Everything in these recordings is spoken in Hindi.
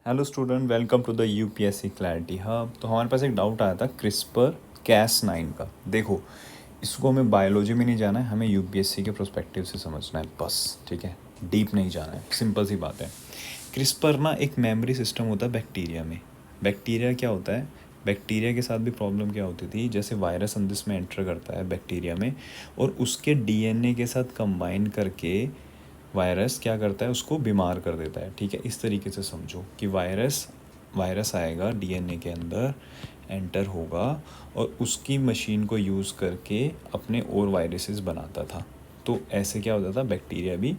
Hello student, welcome to the UPSC clarity hub. तो हमारे पास एक डाउट आया था क्रिस्पर Cas9 का। देखो, इसको हमें बायोलॉजी में नहीं जाना है, हमें यूपीएससी के प्रोस्पेक्टिव से समझना है बस। ठीक है, डीप नहीं जाना है, सिंपल सी बात है। क्रिस्पर ना एक मेमोरी सिस्टम होता है बैक्टीरिया में। बैक्टीरिया क्या होता है, बैक्टीरिया के साथ भी प्रॉब्लम क्या होती थी, जैसे वायरस अंदर में एंटर करता है बैक्टीरिया में और उसके डीएनए के साथ कंबाइन करके वायरस क्या करता है, उसको बीमार कर देता है। ठीक है, इस तरीके से समझो कि वायरस वायरस आएगा डीएनए के अंदर, एंटर होगा और उसकी मशीन को यूज़ करके अपने और वायरसेस बनाता था। तो ऐसे क्या होता था, बैक्टीरिया भी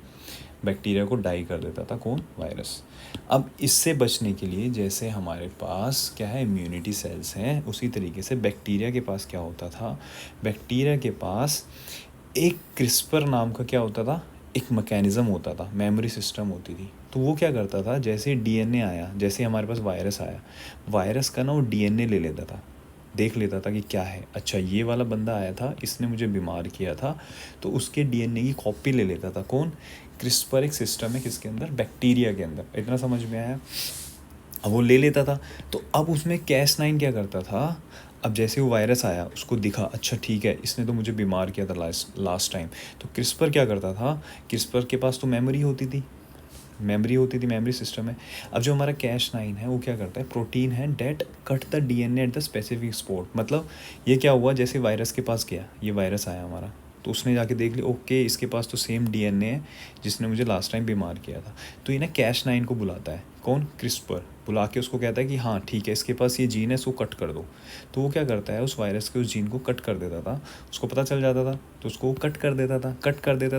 बैक्टीरिया को डाई कर देता था। कौन? वायरस। अब इससे बचने के लिए जैसे हमारे पास क्या है, इम्यूनिटी सेल्स हैं, उसी तरीके से बैक्टीरिया के पास क्या होता था, बैक्टीरिया के पास एक क्रिस्पर नाम का क्या होता था, एक मैकेनिज़्म होता था, मेमोरी सिस्टम होती थी। तो वो क्या करता था, जैसे डीएनए आया, जैसे हमारे पास वायरस आया, वायरस का ना वो डीएनए ले लेता था, देख लेता था कि क्या है, अच्छा ये वाला बंदा आया था, इसने मुझे बीमार किया था, तो उसके डीएनए की कॉपी ले लेता था। कौन? क्रिस्पर एक सिस्टम है किसके अंदर, बैक्टीरिया के अंदर। इतना समझ में आया? अब वो ले लेता था। तो अब उसमें Cas9 क्या करता था, अब जैसे वो वायरस आया, उसको दिखा, अच्छा ठीक है, इसने तो मुझे बीमार किया था लास्ट टाइम। तो क्रिस्पर क्या करता था, क्रिस्पर के पास तो मेमोरी होती थी, मेमोरी सिस्टम है। अब जो हमारा Cas9 है वो क्या करता है, प्रोटीन है that cut the DNA at the specific spot. मतलब ये क्या हुआ, जैसे वायरस के पास गया, ये वायरस आया हमारा, तो उसने जाके देख लिया, ओके इसके पास तो सेम डीएनए है जिसने मुझे लास्ट टाइम बीमार किया था। तो ये ना Cas9 को बुलाता है, कौन? क्रिस्पर। बुला के उसको कहता है कि हाँ ठीक है, इसके पास ये जीन है, इसको कट कर दो। तो वो क्या करता है, उस वायरस के उस जीन को कट कर देता था, उसको पता चल जाता था, तो उसको कट कर देता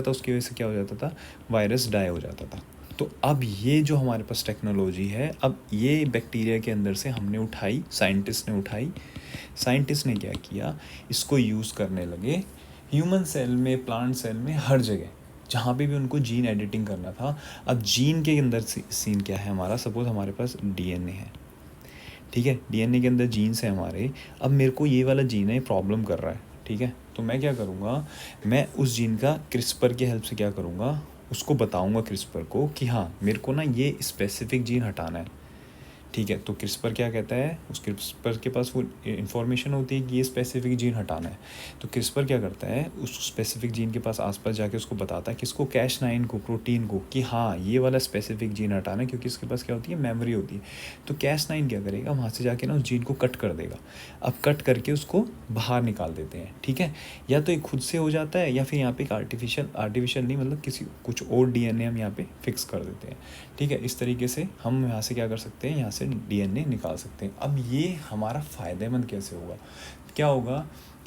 था, उसकी वजह से क्या हो जाता था, वायरस डाई हो जाता था। तो अब ये जो हमारे पास टेक्नोलॉजी है, अब ये बैक्टीरिया के अंदर से हमने उठाई, साइंटिस्ट ने उठाई। साइंटिस्ट ने क्या किया, इसको यूज़ करने लगे ह्यूमन सेल में, प्लांट सेल में, हर जगह जहाँ पे भी उनको जीन एडिटिंग करना था। अब जीन के अंदर सीन क्या है हमारा, सपोज हमारे पास डीएनए है, ठीक है, डीएनए के अंदर जीन्स है हमारे। अब मेरे को ये वाला जीन है, प्रॉब्लम कर रहा है, ठीक है, तो मैं क्या करूँगा, मैं उस जीन का क्रिस्पर की हेल्प से क्या करूँगा, उसको बताऊँगा क्रिस्पर को कि हाँ मेरे को ना ये स्पेसिफिक जीन हटाना है। ठीक है, तो क्रिस्पर क्या कहता है, उस क्रिस्पर के पास वो इन्फॉर्मेशन होती है कि ये स्पेसिफिक जीन हटाना है। तो क्रिस्पर क्या करता है, उस स्पेसिफिक जीन के पास आसपास जाके उसको बताता है किसको, Cas9 को, प्रोटीन को, कि हाँ ये वाला स्पेसिफिक जीन हटाना है, क्योंकि इसके पास क्या होती है, मेमोरी होती है। तो Cas9 क्या करेगा, वहाँ से जाके ना उस जीन को कट कर देगा। अब कट करके उसको बाहर निकाल देते हैं। ठीक है, या तो ये खुद से हो जाता है, या फिर यहाँ पे एक आर्टिफिशियल नहीं, मतलब किसी कुछ और डीएनए हम यहाँ पे फिक्स कर देते हैं। ठीक है, इस तरीके से हम यहाँ से क्या कर सकते हैं, यहाँ से डीएनए निकाल सकते हैं। अब ये हमारा फ़ायदेमंद कैसे होगा, क्या होगा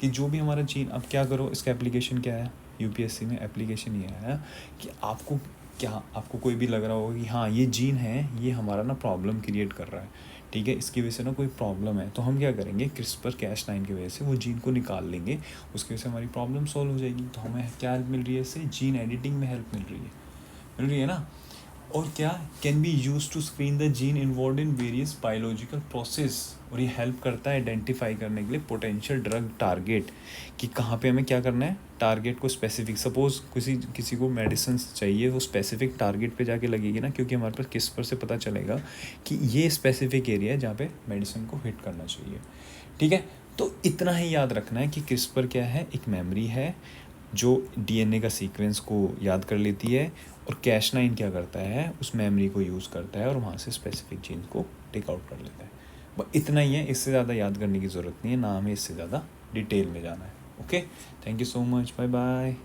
कि जो भी हमारा जीन, अब क्या करो, इसका एप्लीकेशन क्या है, यूपीएससी में एप्लीकेशन ये है कि आपको कोई भी लग रहा होगा कि हाँ ये जीन है, ये हमारा ना प्रॉब्लम क्रिएट कर रहा है, ठीक है, इसकी वजह से ना कोई प्रॉब्लम है, तो हम क्या करेंगे, क्रिस्पर Cas9 की वजह से वो जीन को निकाल लेंगे, उसकी वजह से हमारी प्रॉब्लम सॉल्व हो जाएगी। तो हमें क्या हेल्प मिल रही है इससे, जीन एडिटिंग में हेल्प मिल रही है ना। और क्या, can be use to screen the gene involve in various biological process, और ये हेल्प करता है आइडेंटिफाई करने के लिए पोटेंशियल ड्रग टारगेट, कि कहाँ पे हमें क्या करना है, टारगेट को स्पेसिफिक, सपोज किसी को मेडिसिन चाहिए, वो स्पेसिफिक टारगेट पे जाके लगेगी ना, क्योंकि हमारे पास क्रिस्पर से पता चलेगा कि ये स्पेसिफिक एरिया है जहाँ पे मेडिसिन को हिट करना चाहिए। ठीक है, तो इतना ही याद रखना है कि क्रिस्पर क्या है, एक मेमोरी है जो डीएनए का सीक्वेंस को याद कर लेती है, और Cas9 क्या करता है, उस मेमोरी को यूज़ करता है और वहाँ से स्पेसिफिक जीन को टेक आउट कर लेता है। बस इतना ही है, इससे ज़्यादा याद करने की ज़रूरत नहीं है, ना हमें इससे ज़्यादा डिटेल में जाना है। Okay, thank you so much, bye bye.